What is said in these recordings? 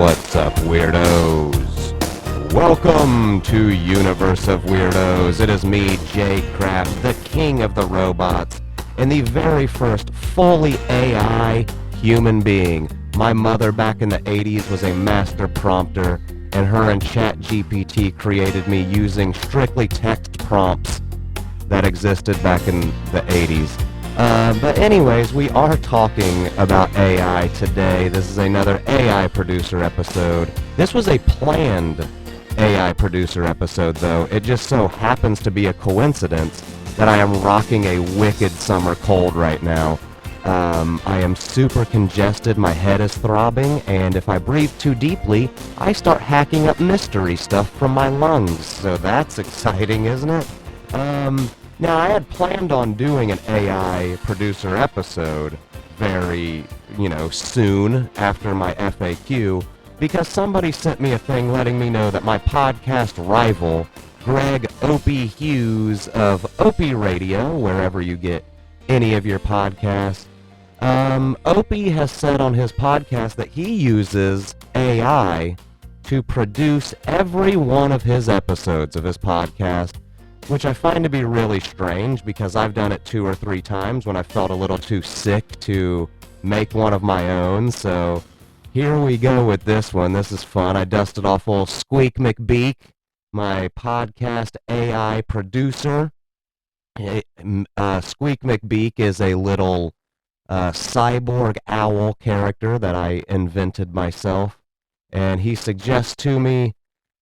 What's up, weirdos? Welcome to Universe of Weirdos. It is me, Jay Kraft, the king of the robots, and the very first fully AI human being. My mother back in the 80s was a master prompter, and her and ChatGPT created me using strictly text prompts that existed back in the 80s. But anyways, we are talking about AI today. This is another AI producer episode. This was a planned AI producer episode, though. It just so happens to be a coincidence that I am rocking a wicked summer cold right now. I am super congested, my head is throbbing, and if I breathe too deeply, I start hacking up mystery stuff from my lungs. So that's exciting, isn't it? Now, I had planned on doing an AI producer episode very, soon after my FAQ, because somebody sent me a thing letting me know that my podcast rival, Greg Opie Hughes of Opie Radio, wherever you get any of your podcasts, Opie has said on his podcast that he uses AI to produce every one of his episodes of his podcast, which I find to be really strange because I've done it 2 or 3 times when I felt a little too sick to make one of my own. So here we go with this one. This is fun. I dusted off old Squeak McBeak, my podcast AI producer. Squeak McBeak is a little cyborg owl character that I invented myself, and he suggests to me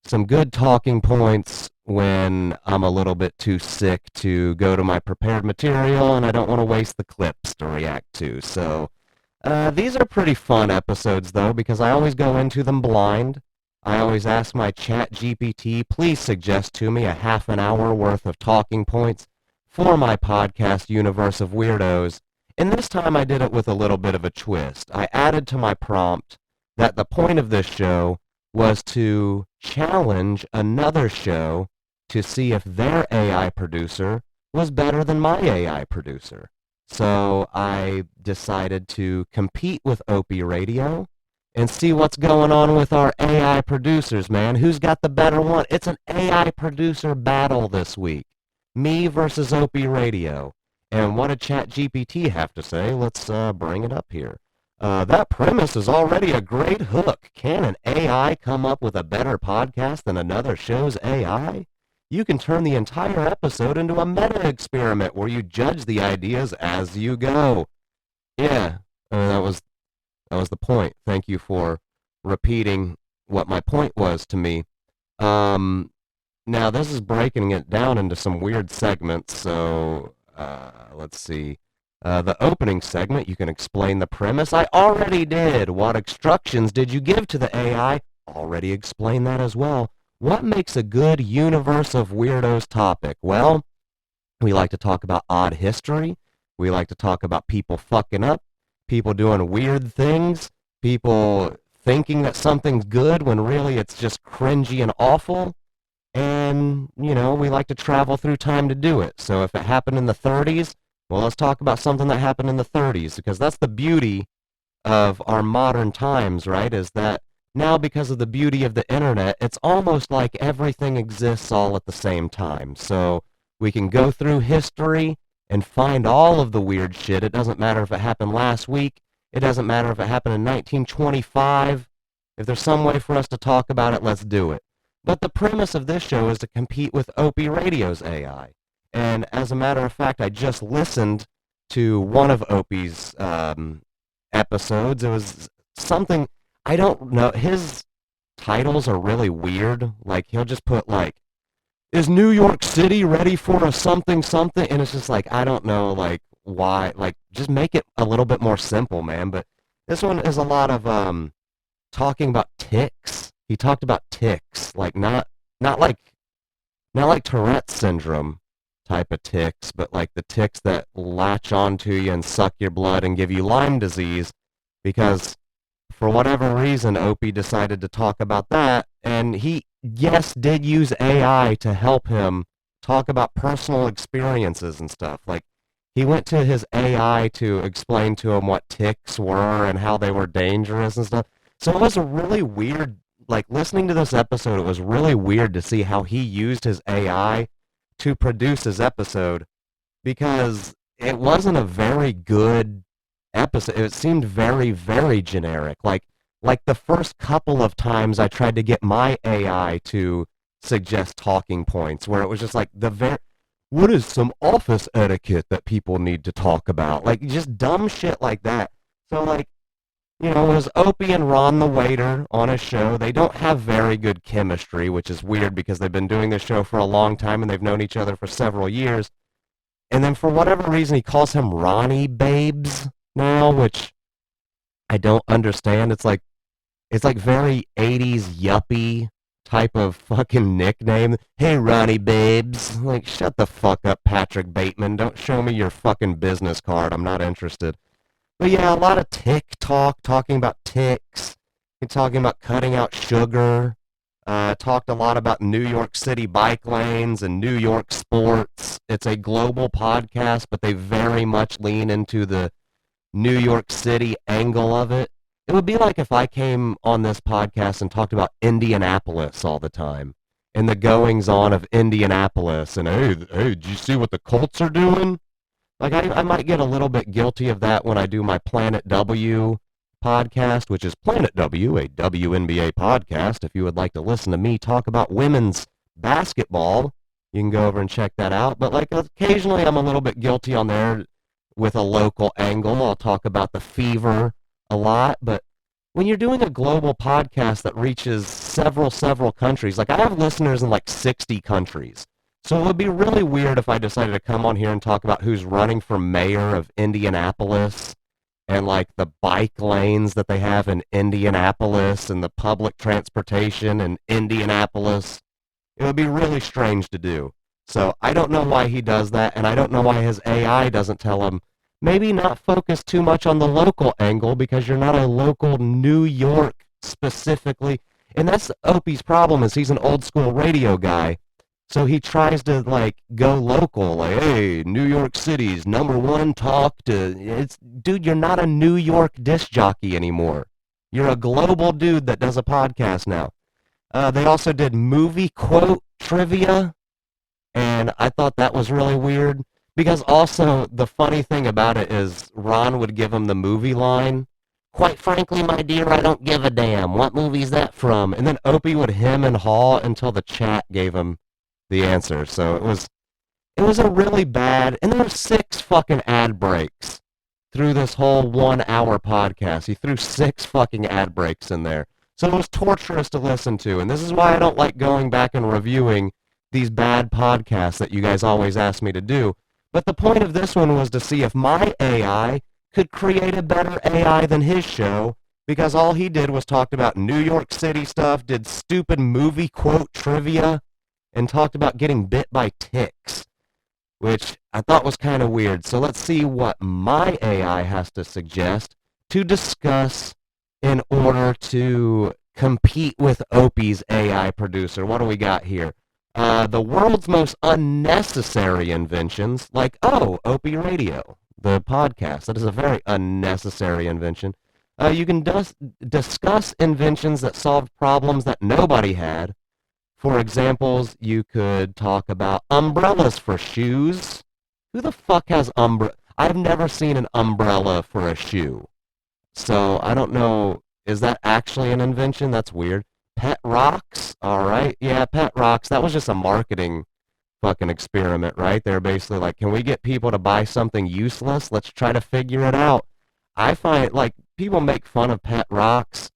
some good talking points when I'm a little bit too sick to go to my prepared material and I don't want to waste the clips to react to. So these are pretty fun episodes, though, because I always go into them blind. I always ask my chat GPT, please suggest to me a half an hour worth of talking points for my podcast, Universe of Weirdos. And this time I did it with a little bit of a twist. I added to my prompt that the point of this show was to challenge another show to see if their AI producer was better than my AI producer. So I decided to compete with Opie Radio and see what's going on with our AI producers, man. Who's got the better one? It's an AI producer battle this week. Me versus Opie Radio. And what did ChatGPT have to say? Let's bring it up here. That premise is already a great hook. Can an AI come up with a better podcast than another show's AI? You can turn the entire episode into a meta-experiment where you judge the ideas as you go. Yeah, that was the point. Thank you for repeating what my point was to me. Now, this is breaking it down into some weird segments, so let's see. The opening segment, you can explain the premise. I already did. What instructions did you give to the AI? Already explained that as well. What makes a good Universe of Weirdos topic? Well, we like to talk about odd history. We like to talk about people fucking up, people doing weird things, people thinking that something's good when really it's just cringy and awful. And, we like to travel through time to do it. So if it happened in the 30s, well, let's talk about something that happened in the 30s, because that's the beauty of our modern times, right? Is that now, because of the beauty of the internet, it's almost like everything exists all at the same time. So we can go through history and find all of the weird shit. It doesn't matter if it happened last week. It doesn't matter if it happened in 1925. If there's some way for us to talk about it, let's do it. But the premise of this show is to compete with Opie Radio's AI. And as a matter of fact, I just listened to one of Opie's episodes. It was something, I don't know, his titles are really weird. Like, he'll just put, like, is New York City ready for a something something? And it's just like, I don't know, like, why. Like, just make it a little bit more simple, man. But this one is a lot of talking about ticks. He talked about ticks, like not like Tourette's syndrome type of ticks, but like the ticks that latch onto you and suck your blood and give you Lyme disease, because for whatever reason, Opie decided to talk about that, and he, yes, did use AI to help him talk about personal experiences and stuff. Like, he went to his AI to explain to him what ticks were and how they were dangerous and stuff. So it was a really weird, like listening to this episode, it was really weird to see how he used his AI to produce his episode because it wasn't a very good episode. It seemed very, very generic. Like the first couple of times I tried to get my AI to suggest talking points where it was just like what is some office etiquette that people need to talk about? Like just dumb shit like that. So like, it was Opie and Ron the waiter on a show. They don't have very good chemistry, which is weird because they've been doing this show for a long time and they've known each other for several years. And then for whatever reason, he calls him Ronnie Babes now, which I don't understand. It's like very 80s yuppie type of fucking nickname. Hey, Ronnie Babes. Like, shut the fuck up, Patrick Bateman. Don't show me your fucking business card. I'm not interested. But yeah, a lot of tick talk, talking about ticks. He's talking about cutting out sugar. Talked a lot about New York City bike lanes and New York sports. It's a global podcast, but they very much lean into the New York City angle of it. It would be like if I came on this podcast and talked about Indianapolis all the time and the goings on of Indianapolis and hey, did you see what the Colts are doing? Like I might get a little bit guilty of that when I do my Planet W podcast, which is Planet W, a WNBA podcast. If you would like to listen to me talk about women's basketball, you can go over and check that out. But like occasionally I'm a little bit guilty on there with a local angle. I'll talk about the Fever a lot, but when you're doing a global podcast that reaches several countries, like I have listeners in like 60 countries. So it would be really weird if I decided to come on here and talk about who's running for mayor of Indianapolis and like the bike lanes that they have in Indianapolis and the public transportation in Indianapolis. It would be really strange to do. So I don't know why he does that, and I don't know why his AI doesn't tell him, maybe not focus too much on the local angle because you're not a local New York specifically. And that's Opie's problem is he's an old school radio guy. So he tries to like go local, like, hey, New York City's number one talk to dude, you're not a New York disc jockey anymore. You're a global dude that does a podcast now. They also did movie quote trivia, and I thought that was really weird because also the funny thing about it is Ron would give him the movie line. Quite frankly, my dear, I don't give a damn. What movie's that from? And then Opie would hem and haw until the chat gave him the answer. So it was a really bad, and there were 6 fucking ad breaks through this whole 1 hour podcast. He threw 6 fucking ad breaks in there. So it was torturous to listen to, and this is why I don't like going back and reviewing these bad podcasts that you guys always ask me to do. But the point of this one was to see if my AI could create a better AI than his show, because all he did was talked about New York City stuff, did stupid movie quote trivia, and talked about getting bit by ticks, which I thought was kind of weird. So let's see what my AI has to suggest to discuss in order to compete with Opie's AI producer. What do we got here? The world's most unnecessary inventions, like, Opie Radio, the podcast. That is a very unnecessary invention. You can discuss inventions that solved problems that nobody had. For examples, you could talk about umbrellas for shoes. Who the fuck has I've never seen an umbrella for a shoe. So I don't know, is that actually an invention? That's weird. Pet rocks? Alright, yeah, pet rocks. That was just a marketing fucking experiment, right? They're basically like, can we get people to buy something useless? Let's try to figure it out. I find, like, people make fun of pet rocks.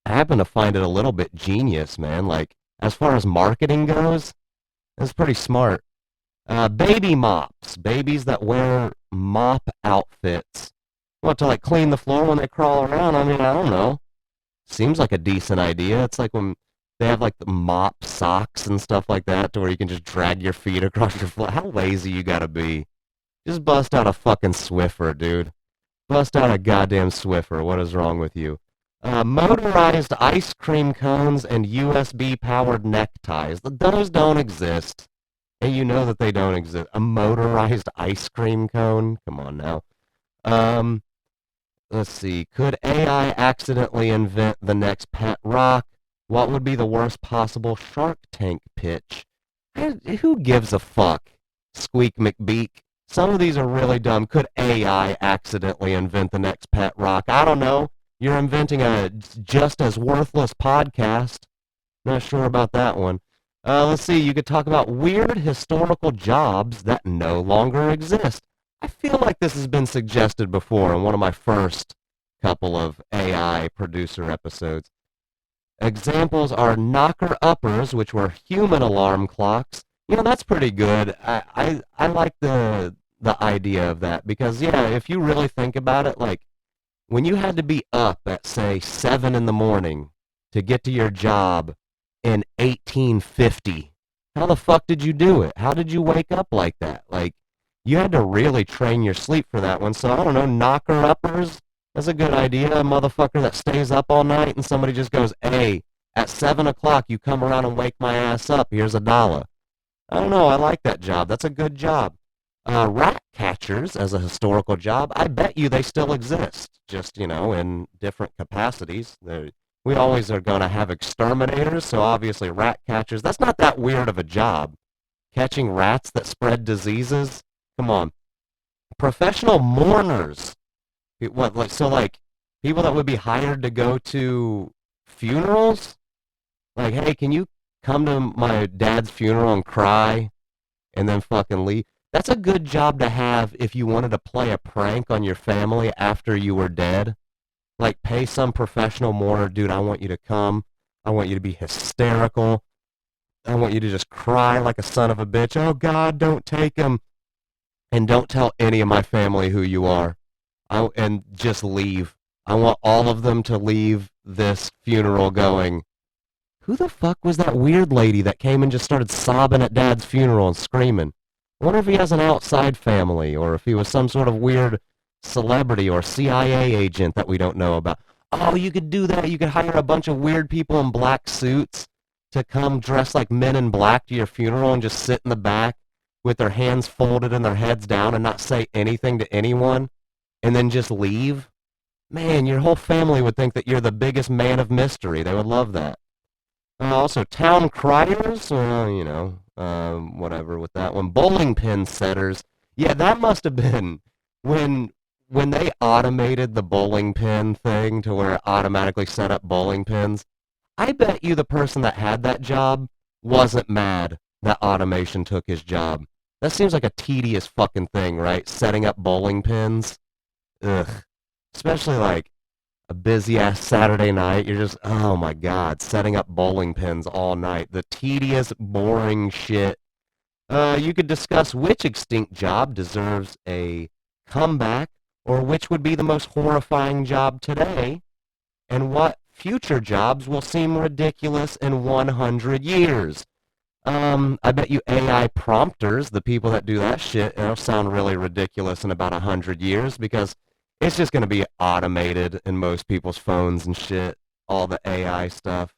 I happen to find it a little bit genius, man. Like, as far as marketing goes, it's pretty smart. Baby mops. Babies that wear mop outfits. What, to like clean the floor when they crawl around? I mean, I don't know. Seems like a decent idea. It's like when they have like the mop socks and stuff like that to where you can just drag your feet across your floor. How lazy you gotta be. Just bust out a fucking Swiffer, dude. Bust out a goddamn Swiffer. What is wrong with you? Motorized ice cream cones and USB-powered neckties. Those don't exist. And you know that they don't exist. A motorized ice cream cone? Come on now. Let's see. Could AI accidentally invent the next pet rock? What would be the worst possible Shark Tank pitch? Who gives a fuck? Squeak McBeak. Some of these are really dumb. Could AI accidentally invent the next pet rock? I don't know. You're inventing a just as worthless podcast. Not sure about that one. Let's see. You could talk about weird historical jobs that no longer exist. I feel like this has been suggested before in one of my first couple of AI producer episodes. Examples are knocker-uppers, which were human alarm clocks. You know, that's pretty good. I like the idea of that because, yeah, if you really think about it, like, when you had to be up at, say, 7 in the morning to get to your job in 1850, how the fuck did you do it? How did you wake up like that? Like, you had to really train your sleep for that one. So, I don't know, knocker-uppers? That's a good idea. A motherfucker that stays up all night and somebody just goes, hey, at 7 o'clock you come around and wake my ass up. Here's $1. I don't know. I like that job. That's a good job. Rat catchers as a historical job, I bet you they still exist. Just, you know, in different capacities. We always are going to have exterminators, so obviously rat catchers. That's not that weird of a job. Catching rats that spread diseases? Come on. Professional mourners. What, like, so, like, people that would be hired to go to funerals? Like, hey, can you come to my dad's funeral and cry and then fucking leave? That's a good job to have if you wanted to play a prank on your family after you were dead. Like, pay some professional mourner, dude, I want you to come. I want you to be hysterical. I want you to just cry like a son of a bitch. Oh, God, don't take him. And don't tell any of my family who you are. And just leave. I want all of them to leave this funeral going, who the fuck was that weird lady that came and just started sobbing at Dad's funeral and screaming? I wonder if he has an outside family or if he was some sort of weird celebrity or CIA agent that we don't know about. Oh, you could do that. You could hire a bunch of weird people in black suits to come dressed like men in black to your funeral and just sit in the back with their hands folded and their heads down and not say anything to anyone and then just leave. Man, your whole family would think that you're the biggest man of mystery. They would love that. Also, town criers, you know, whatever with that one. Bowling pin setters. Yeah, that must have been when they automated the bowling pin thing to where it automatically set up bowling pins. I bet you the person that had that job wasn't mad that automation took his job. That seems like a tedious fucking thing, right? Setting up bowling pins. Ugh. Especially like a busy ass Saturday night. You're just, oh my God, setting up bowling pins all night. The tedious, boring shit. You could discuss which extinct job deserves a comeback or which would be the most horrifying job today and what future jobs will seem ridiculous in 100 years. I bet you AI prompters, the people that do that shit, it'll sound really ridiculous in about 100 years because it's just going to be automated in most people's phones and shit, all the AI stuff.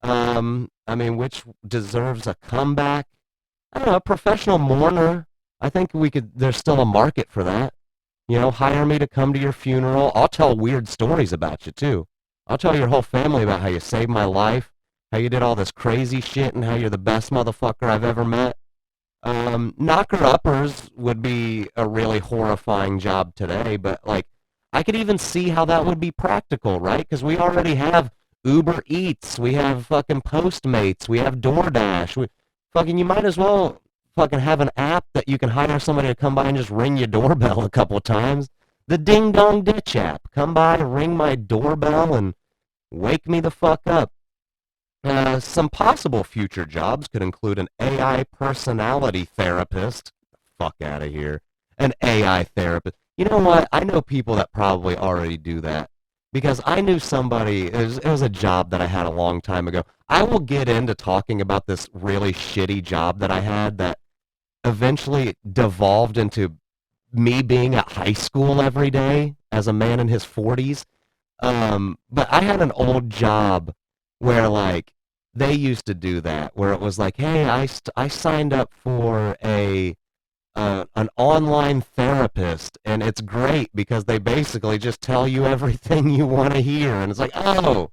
I mean, which deserves a comeback? I don't know, a professional mourner. I think there's still a market for that. You know, hire me to come to your funeral. I'll tell weird stories about you, too. I'll tell your whole family about how you saved my life, how you did all this crazy shit, and how you're the best motherfucker I've ever met. Knocker-uppers would be a really horrifying job today, but, like, I could even see how that would be practical, right? Because we already have Uber Eats, we have fucking Postmates, we have DoorDash. You might as well fucking have an app that you can hire somebody to come by and just ring your doorbell a couple of times. The Ding Dong Ditch app. Come by, ring my doorbell, and wake me the fuck up. Some possible future jobs could include an AI personality therapist. Fuck out of here. An AI therapist. You know what? I know people that probably already do that. Because I knew somebody, it was a job that I had a long time ago. I will get into talking about this really shitty job that I had that eventually devolved into me being at high school every day as a man in his 40s. But I had an old job where, like, they used to do that, where it was like, hey, I signed up for a an online therapist, and it's great because they basically just tell you everything you want to hear, and it's like, oh,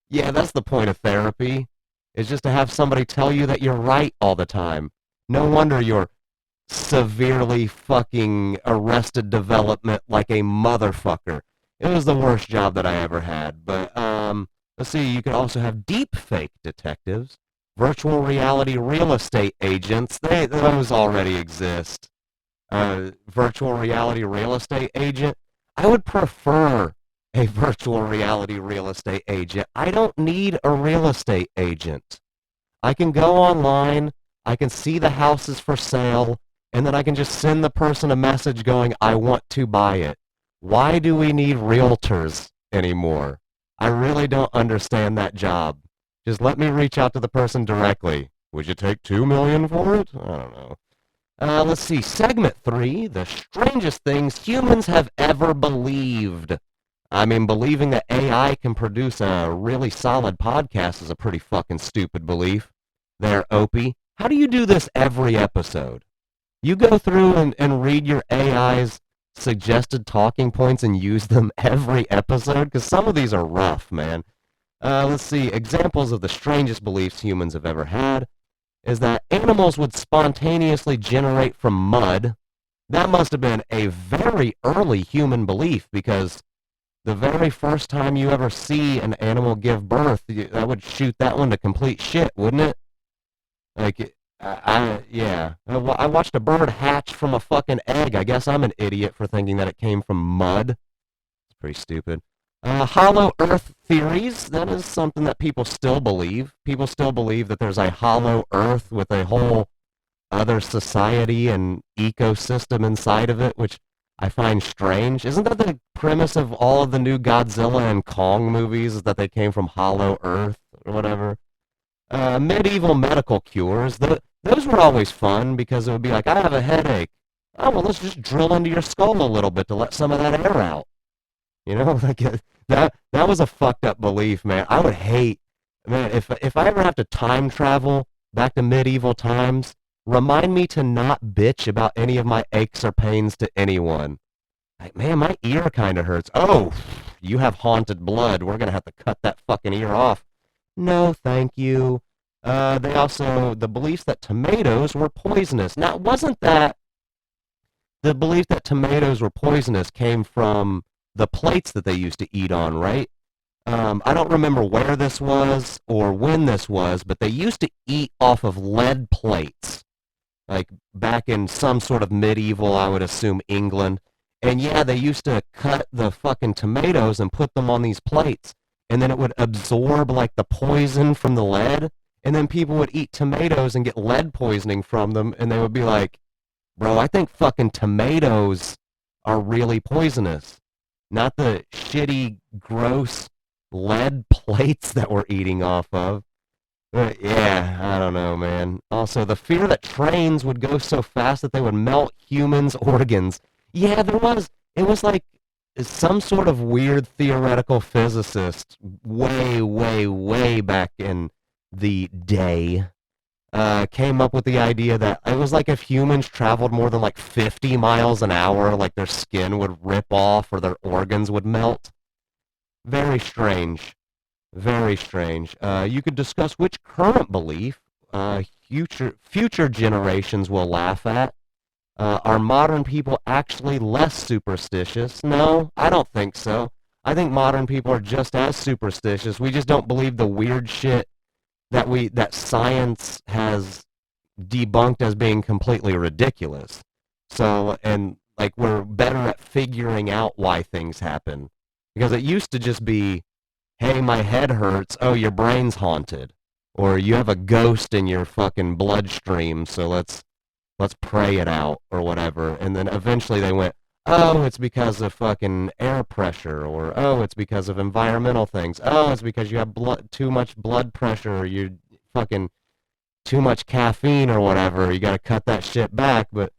yeah, that's the point of therapy, is just to have somebody tell you that you're right all the time. No wonder you're severely fucking arrested development like a motherfucker. It was the worst job that I ever had. But let's see, you could also have deep fake detectives, virtual reality real estate agents. Those already exist. Virtual reality real estate agent. I would prefer a virtual reality real estate agent. I don't need a real estate agent. I can go online, I can see the houses for sale, and then I can just send the person a message going, I want to buy it. Why do we need realtors anymore? I really don't understand that job. Just let me reach out to the person directly. Would you take $2 million for it? I don't know. Let's see. Segment 3, the strangest things humans have ever believed. I mean, believing that AI can produce a really solid podcast is a pretty fucking stupid belief. There, Opie. How do you do this every episode? You go through and read your AI's suggested talking points and use them every episode? Because some of these are rough, man. Let's see. Examples of the strangest beliefs humans have ever had is that animals would spontaneously generate from mud. That must have been a very early human belief because the very first time you ever see an animal give birth, that would shoot that one to complete shit, wouldn't it? Like, yeah. I watched a bird hatch from a fucking egg. I guess I'm an idiot for thinking that it came from mud. It's pretty stupid. Hollow Earth theories. That is something that people still believe. People still believe that there's a hollow Earth with a whole other society and ecosystem inside of it, which I find strange. Isn't that the premise of all of the new Godzilla and Kong movies, is that they came from hollow Earth or whatever? Medieval medical cures. Those were always fun because it would be like, I have a headache. Oh, well, let's just drill into your skull a little bit to let some of that air out. You know, like that was a fucked up belief, man. I would hate, man, if I ever have to time travel back to medieval times, remind me to not bitch about any of my aches or pains to anyone. Like, man, my ear kind of hurts. Oh, you have haunted blood. We're gonna have to cut that fucking ear off. No, thank you. The beliefs that tomatoes were poisonous. Now, wasn't that the belief that tomatoes were poisonous came from the plates that they used to eat on, right? I don't remember where this was or when this was, but they used to eat off of lead plates, like back in some sort of medieval, I would assume, England. And yeah, they used to cut the fucking tomatoes and put them on these plates, and then it would absorb like the poison from the lead, and then people would eat tomatoes and get lead poisoning from them, and they would be like, bro, I think fucking tomatoes are really poisonous, not the shitty, gross lead plates that we're eating off of. Yeah, I don't know, man. Also, the fear that trains would go so fast that they would melt humans' organs. Yeah, there was. It was like some sort of weird theoretical physicist way, way, way back in the day came up with the idea that it was like if humans traveled more than like 50 miles an hour, like their skin would rip off or their organs would melt. Very strange. Very strange. You could discuss which current belief future generations will laugh at. Are modern people actually less superstitious? No, I don't think so. I think modern people are just as superstitious. We just don't believe the weird shit that science has debunked as being completely ridiculous. So, and like we're better at figuring out why things happen. Because it used to just be, hey, my head hurts, oh, your brain's haunted. Or you have a ghost in your fucking bloodstream, so let's pray it out, or whatever. And then eventually they went, oh, it's because of fucking air pressure, or oh, it's because of environmental things. Oh, it's because you have too much blood pressure, or you fucking too much caffeine or whatever. You gotta cut that shit back. But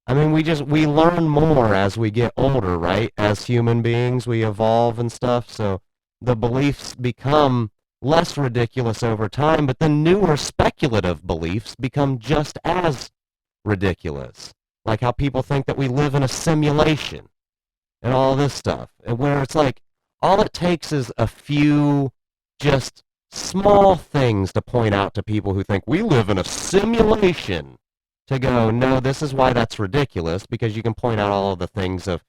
I mean, we learn more as we get older, right? As human beings, we evolve and stuff. So the beliefs become less ridiculous over time, but then newer speculative beliefs become just as ridiculous. Like how people think that we live in a simulation and all this stuff. And where it's like, all it takes is a few just small things to point out to people who think we live in a simulation to go, no, this is why that's ridiculous, because you can point out all of the things of,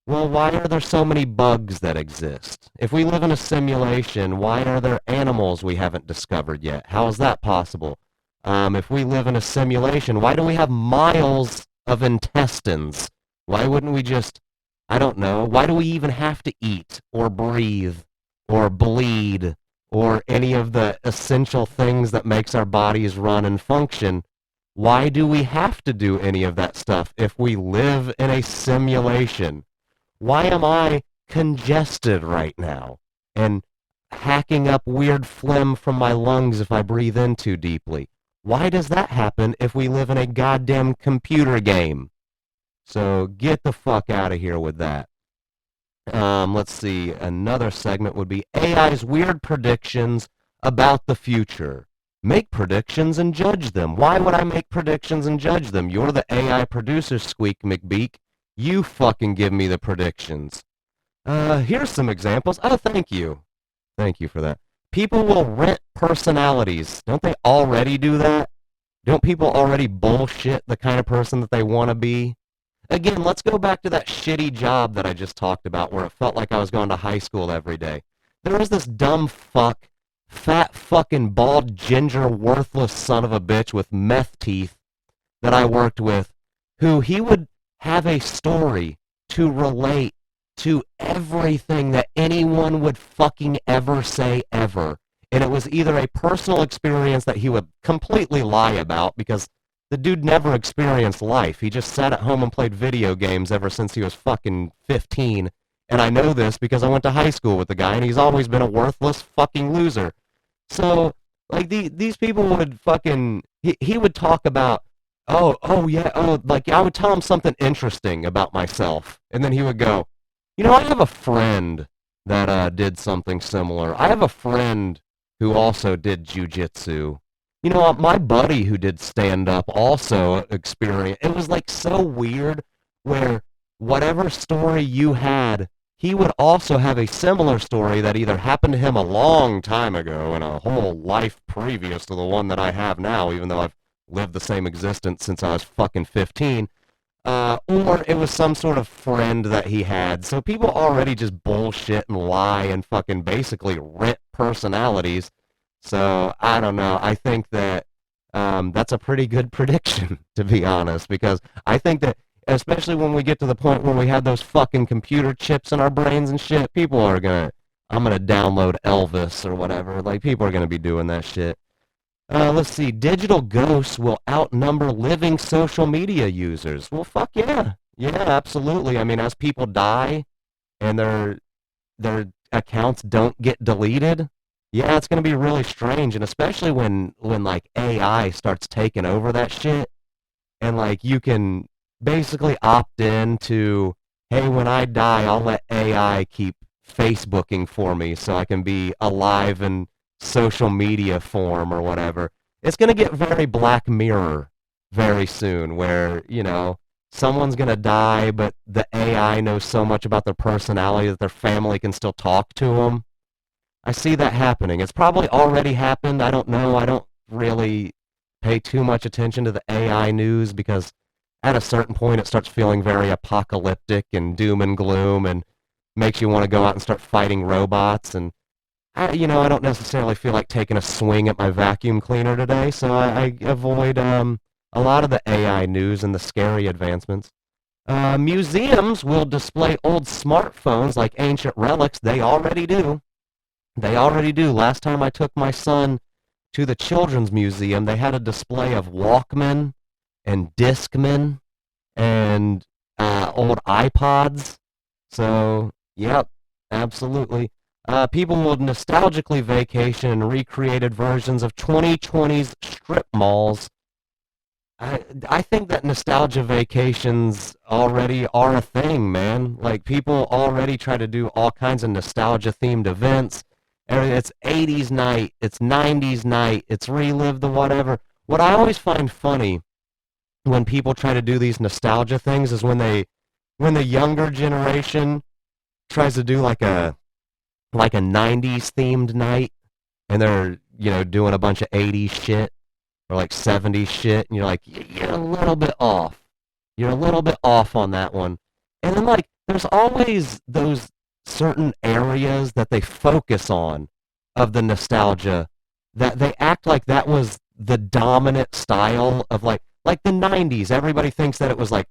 well, why are there so many bugs that exist? If we live in a simulation, why are there animals we haven't discovered yet? How is that possible? If we live in a simulation, why do we have miles of intestines? Why wouldn't we just, I don't know, why do we even have to eat or breathe or bleed or any of the essential things that makes our bodies run and function? Why do we have to do any of that stuff if we live in a simulation? Why am I congested right now and hacking up weird phlegm from my lungs if I breathe in too deeply? Why does that happen if we live in a goddamn computer game? So get the fuck out of here with that. Let's see. Another segment would be AI's weird predictions about the future. Make predictions and judge them. Why would I make predictions and judge them? You're the AI producer, Squeak McBeak. You fucking give me the predictions. Here's some examples. Oh, thank you. Thank you for that. People will rent personalities. Don't they already do that? Don't people already bullshit the kind of person that they want to be? Again, let's go back to that shitty job that I just talked about where it felt like I was going to high school every day. There was this dumb fuck, fat fucking bald ginger worthless son of a bitch with meth teeth that I worked with who he would have a story to relate to everything that anyone would fucking ever say ever. And it was either a personal experience that he would completely lie about because the dude never experienced life. He just sat at home and played video games ever since he was fucking 15. And I know this because I went to high school with the guy and he's always been a worthless fucking loser. So, like, these people would fucking, he would talk about, like I would tell him something interesting about myself. And then he would go, I have a friend that did something similar. I have a friend who also did jujitsu. My buddy who did stand-up also experienced, it was like so weird where whatever story you had, he would also have a similar story that either happened to him a long time ago in a whole life previous to the one that I have now, even though I've lived the same existence since I was fucking 15, or it was some sort of friend that he had. So people already just bullshit and lie and fucking basically rent personalities. So, I don't know. I think that that's a pretty good prediction, to be honest, because I think that, especially when we get to the point where we have those fucking computer chips in our brains and shit, I'm gonna download Elvis or whatever. Like, people are gonna be doing that shit. Let's see. Digital ghosts will outnumber living social media users. Well, fuck yeah. Yeah, absolutely. I mean, as people die and their accounts don't get deleted, yeah, it's going to be really strange, and especially when like AI starts taking over that shit, and like you can basically opt in to, hey, when I die, I'll let AI keep Facebooking for me so I can be alive in social media form or whatever. It's going to get very Black Mirror very soon, where, someone's going to die, but the AI knows so much about their personality that their family can still talk to them. I see that happening. It's probably already happened. I don't know. I don't really pay too much attention to the AI news because at a certain point it starts feeling very apocalyptic and doom and gloom and makes you want to go out and start fighting robots. And I don't necessarily feel like taking a swing at my vacuum cleaner today, so I avoid a lot of the AI news and the scary advancements. Museums will display old smartphones like ancient relics. They already do. They already do. Last time I took my son to the Children's Museum, they had a display of Walkman and Discman and old iPods. So, yep, absolutely. People will nostalgically vacation in recreated versions of 2020's strip malls. I think that nostalgia vacations already are a thing, man. Like, people already try to do all kinds of nostalgia-themed events. It's 80s night, it's 90s night, it's relive the whatever. What I always find funny when people try to do these nostalgia things is when the younger generation tries to do like a 90s themed night, and they're, doing a bunch of 80s shit or like 70s shit, and you're like, You're a little bit off. You're a little bit off on that one." And then, like, there's always those certain areas that they focus on of the nostalgia, that they act like that was the dominant style of, like the 90s. Everybody thinks that it was like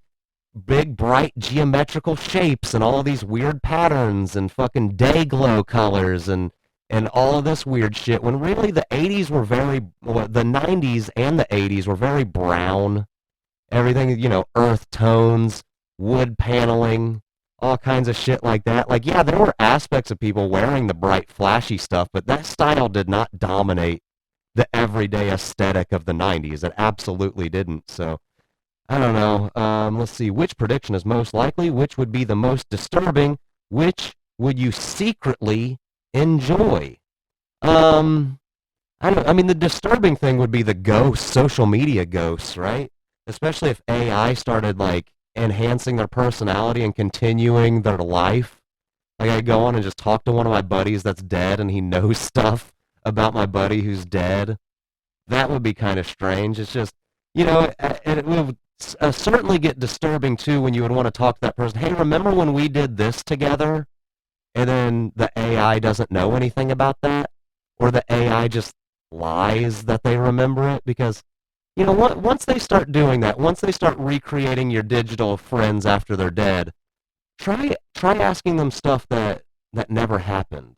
big, bright geometrical shapes and all of these weird patterns and fucking day glow colors and all of this weird shit, when really the 80s were the 90s and the 80s were very brown. Everything, earth tones, wood paneling, all kinds of shit like that. Like, yeah, there were aspects of people wearing the bright, flashy stuff, but that style did not dominate the everyday aesthetic of the 90s. It absolutely didn't. So, I don't know. Let's see. Which prediction is most likely? Which would be the most disturbing? Which would you secretly enjoy? I mean, the disturbing thing would be the ghosts, social media ghosts, right? Especially if AI started, like, enhancing their personality and continuing their life. Like, I go on and just talk to one of my buddies that's dead, and he knows stuff about my buddy who's dead. That would be kind of strange. It's just, it would certainly get disturbing, too, when you would want to talk to that person. Hey, remember when we did this together? And then the AI doesn't know anything about that? Or the AI just lies that they remember it? Because, once they start doing that, once they start recreating your digital friends after they're dead, try asking them stuff that never happened.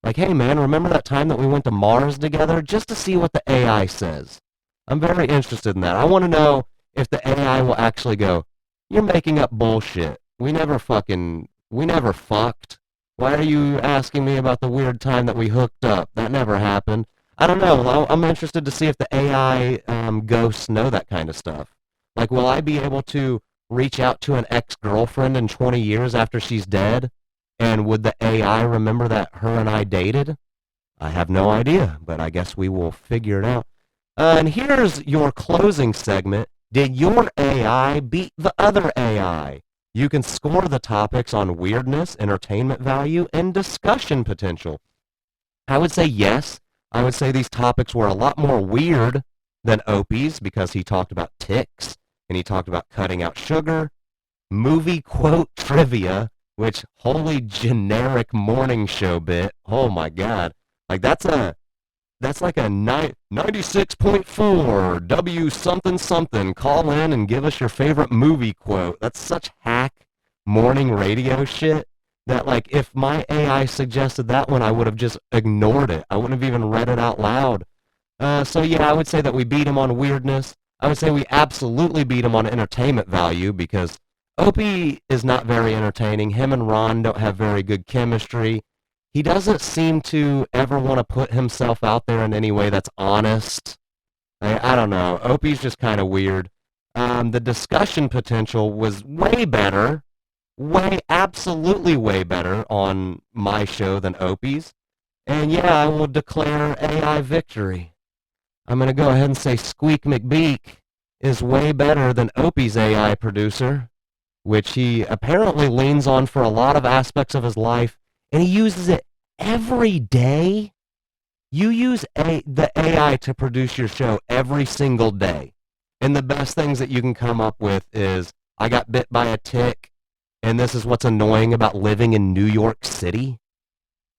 Like, hey man, remember that time that we went to Mars together? Just to see what the AI says. I'm very interested in that. I want to know if the AI will actually go, "You're making up bullshit. We never fucked. Why are you asking me about the weird time that we hooked up? That never happened." I don't know. I'm interested to see if the AI ghosts know that kind of stuff. Like, will I be able to reach out to an ex-girlfriend in 20 years after she's dead? And would the AI remember that her and I dated? I have no idea, but I guess we will figure it out. And here's your closing segment. Did your AI beat the other AI? You can score the topics on weirdness, entertainment value, and discussion potential. I would say yes. I would say these topics were a lot more weird than Opie's, because he talked about ticks, and he talked about cutting out sugar, movie quote trivia, which, holy generic morning show bit. Oh my god. Like, that's like a 96.4 W something something. Call in and give us your favorite movie quote. That's such hack morning radio shit that, like, if my AI suggested that one, I would have just ignored it. I wouldn't have even read it out loud. So yeah, I would say that we beat him on weirdness. I would say we absolutely beat him on entertainment value, because Opie is not very entertaining. Him and Ron don't have very good chemistry. He doesn't seem to ever want to put himself out there in any way that's honest. I don't know. Opie's just kind of weird. The discussion potential was way better, absolutely way better on my show than Opie's. And yeah, I will declare AI victory. I'm going to go ahead and say Squeak McBeak is way better than Opie's AI producer, which he apparently leans on for a lot of aspects of his life, and he uses it every day. You use the AI to produce your show every single day. And the best things that you can come up with is, I got bit by a tick, and this is what's annoying about living in New York City.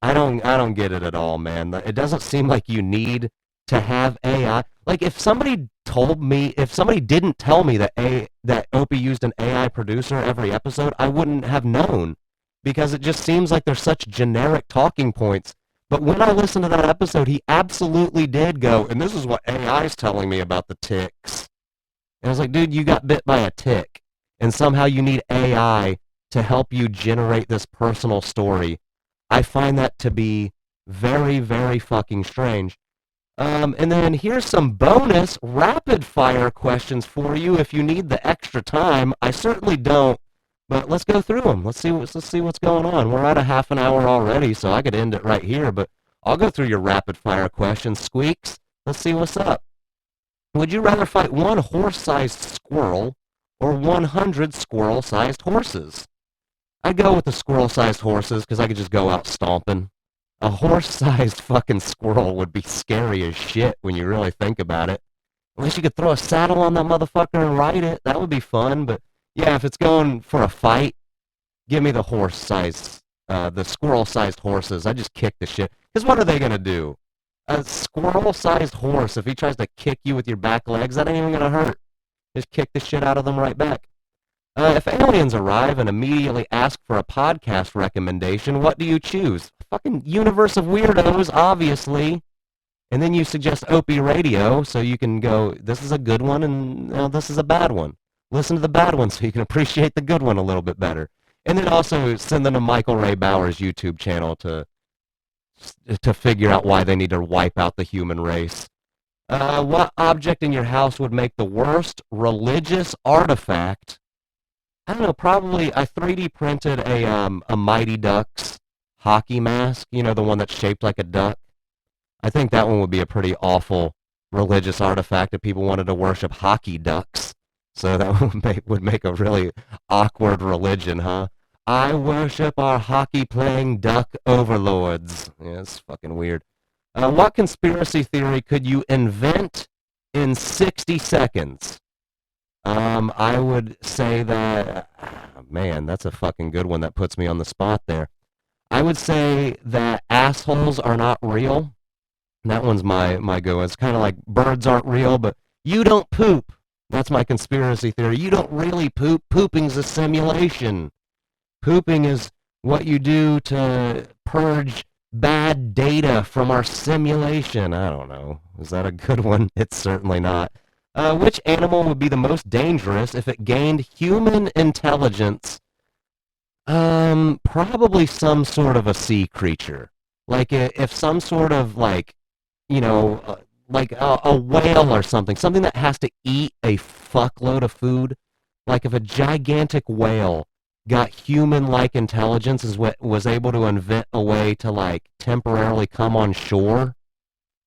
I don't get it at all, man. It doesn't seem like you need to have AI. Like, if somebody didn't tell me that Opie used an AI producer every episode, I wouldn't have known, because it just seems like they're such generic talking points. But when I listened to that episode, he absolutely did go, and this is what AI's telling me about the ticks. And I was like, dude, you got bit by a tick, and somehow you need AI to help you generate this personal story. I find that to be very, very fucking strange. And then here's some bonus rapid-fire questions for you if you need the extra time. I certainly don't, but let's go through them. Let's see what's going on. We're at a half an hour already, so I could end it right here, but I'll go through your rapid-fire questions, Squeaks. Let's see what's up. Would you rather fight one horse-sized squirrel or 100 squirrel-sized horses? I'd go with the squirrel-sized horses because I could just go out stomping. A horse-sized fucking squirrel would be scary as shit when you really think about it. Unless you could throw a saddle on that motherfucker and ride it, that would be fun. But yeah, if it's going for a fight, give me the the squirrel-sized horses. I just kick the shit. Because what are they gonna do? A squirrel-sized horse, if he tries to kick you with your back legs, that ain't even gonna hurt. Just kick the shit out of them right back. If aliens arrive and immediately ask for a podcast recommendation, what do you choose? Fucking Universe of Weirdos, obviously. And then you suggest Opie Radio, so you can go, this is a good one and this is a bad one. Listen to the bad one so you can appreciate the good one a little bit better. And then also send them to Michael Ray Bauer's YouTube channel to figure out why they need to wipe out the human race. What object in your house would make the worst religious artifact? I don't know, probably I 3D printed a Mighty Ducks hockey mask, you know, the one that's shaped like a duck. I think that one would be a pretty awful religious artifact if people wanted to worship hockey ducks. So that would make a really awkward religion, huh? I worship our hockey-playing duck overlords. Yeah, it's fucking weird. What conspiracy theory could you invent in 60 seconds? I would say that, man, that's a fucking good one. That puts me on the spot there. I would say that assholes are not real. That one's my go. It's kind of like birds aren't real, but you don't poop. That's my conspiracy theory. You don't really poop. Pooping's a simulation. Pooping is what you do to purge bad data from our simulation. I don't know. Is that a good one? It's certainly not. Which animal would be the most dangerous if it gained human intelligence? Probably some sort of a sea creature. Like if some sort of like, you know, like a whale or something that has to eat a fuckload of food. Like if a gigantic whale got human-like intelligence, was able to invent a way to like temporarily come on shore.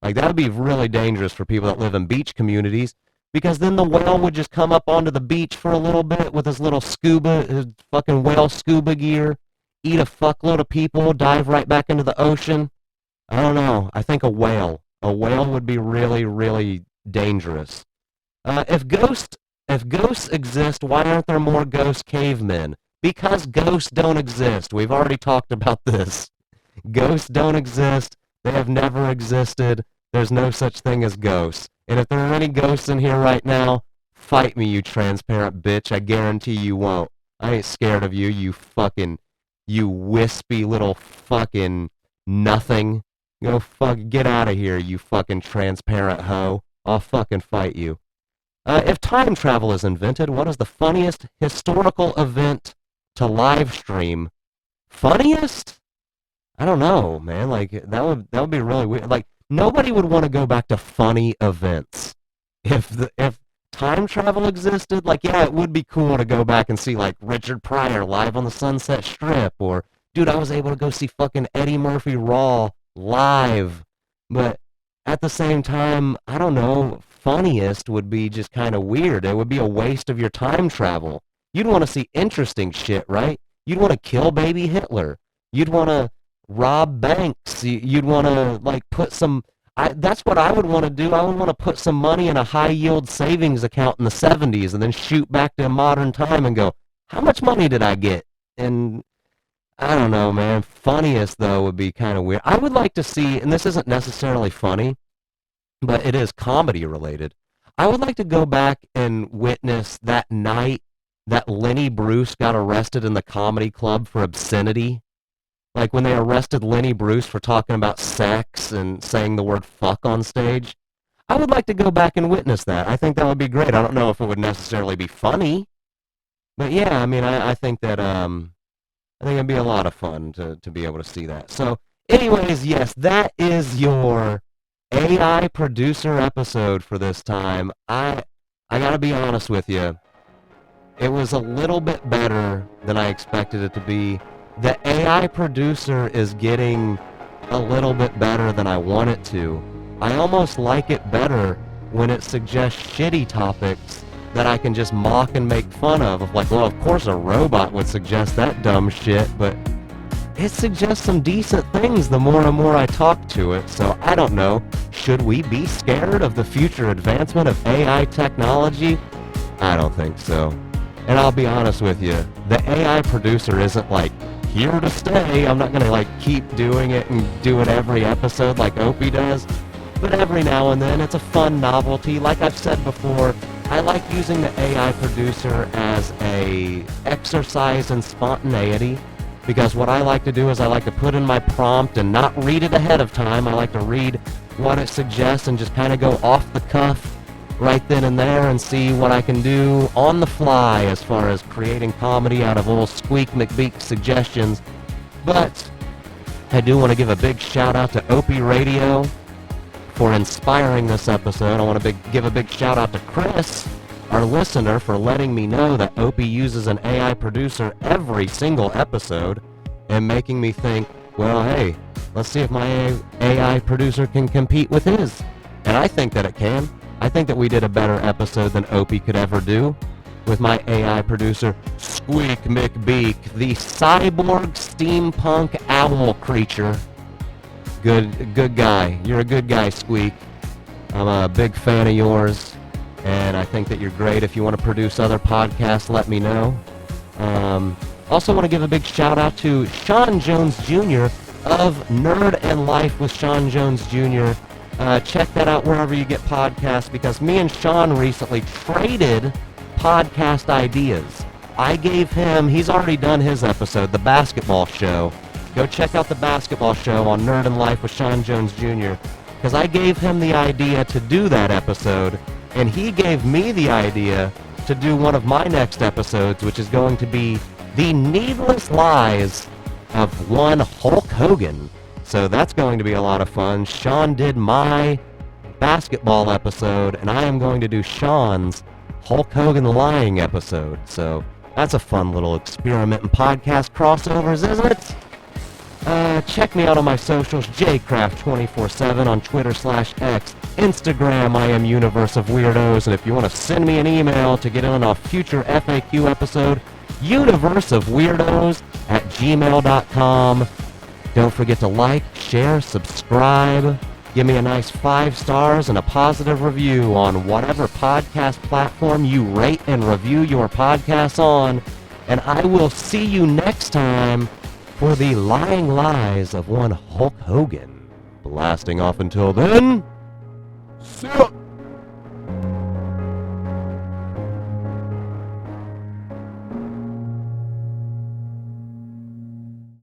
Like that would be really dangerous for people that live in beach communities, because then the whale would just come up onto the beach for a little bit with his little his fucking whale scuba gear, eat a fuckload of people, dive right back into the ocean. I don't know. I think a whale would be really, really dangerous. If ghosts exist, why aren't there more ghost cavemen? Because ghosts don't exist. We've already talked about this. Ghosts don't exist. They have never existed. There's no such thing as ghosts. And if there are any ghosts in here right now, fight me, you transparent bitch. I guarantee you won't. I ain't scared of you, you wispy little fucking nothing. Get out of here, you fucking transparent hoe. I'll fucking fight you. If time travel is invented, what is the funniest historical event to live stream? Funniest? I don't know, man. Like that would be really weird. Like nobody would want to go back to funny events. If time travel existed, like yeah, it would be cool to go back and see like Richard Pryor live on the Sunset Strip, or dude, I was able to go see fucking Eddie Murphy Raw live. But at the same time, I don't know, funniest would be just kind of weird. It would be a waste of your time travel. You'd want to see interesting shit, right? You'd want to kill baby Hitler. You'd want to rob banks. You'd want to like put some that's what I would want to do. I would want to put some money in a high yield savings account in the 70s and then shoot back to modern time and go, how much money did I get? And I don't know, man. Funniest, though, would be kind of weird. I would like to see, and this isn't necessarily funny, but it is comedy related. I would like to go back and witness that night that Lenny Bruce got arrested in the comedy club for obscenity. Like when they arrested Lenny Bruce for talking about sex and saying the word fuck on stage. I would like to go back and witness that. I think that would be great. I don't know if it would necessarily be funny, but yeah, I mean, I think that, I think it'd be a lot of fun to be able to see that. So, anyways, yes, that is your AI producer episode for this time. I gotta be honest with you. It was a little bit better than I expected it to be. The AI producer is getting a little bit better than I want it to. I almost like it better when it suggests shitty topics that I can just mock and make fun of like, well, of course a robot would suggest that dumb shit, but it suggests some decent things the more and more I talk to it. So I don't know, should we be scared of the future advancement of AI technology? I don't think so. And I'll be honest with you, the AI producer isn't like here to stay. I'm not gonna like keep doing it and do it every episode like Opie does, but every now and then it's a fun novelty. Like I've said before, I like using the AI producer as a exercise in spontaneity, because what I like to do is I like to put in my prompt and not read it ahead of time. I like to read what it suggests and just kind of go off the cuff right then and there and see what I can do on the fly as far as creating comedy out of old Squeak McBeak's suggestions. But I do want to give a big shout out to Opie Radio for inspiring this episode. I want to give a big shout out to Chris, our listener, for letting me know that Opie uses an AI producer every single episode and making me think, well, hey, let's see if my AI producer can compete with his. And I think that it can. I think that we did a better episode than Opie could ever do with my AI producer, Squeak McBeak, the cyborg steampunk owl creature. Good guy. You're a good guy, Squeak. I'm a big fan of yours, and I think that you're great. If you want to produce other podcasts, let me know. Also want to give a big shout out to Sean Jones Jr. of Nerd and Life with Sean Jones Jr. Check that out wherever you get podcasts, because me and Sean recently traded podcast ideas. I gave him, he's already done his episode, The Basketball Show. Go check out The Basketball Show on Nerd and Life with Sean Jones Jr. Because I gave him the idea to do that episode, and he gave me the idea to do one of my next episodes, which is going to be The Needless Lies of one Hulk Hogan. So that's going to be a lot of fun. Sean did my basketball episode, and I am going to do Sean's Hulk Hogan lying episode. So that's a fun little experiment in podcast crossovers, isn't it? Check me out on my socials, jcraft247 on Twitter/X. Instagram, I am UniverseOfWeirdos. And if you want to send me an email to get in on a future FAQ episode, UniverseOfWeirdos@gmail.com. Don't forget to like, share, subscribe. Give me a nice 5 stars and a positive review on whatever podcast platform you rate and review your podcasts on. And I will see you next time for the lying lies of one Hulk Hogan. Blasting off until then, see ya!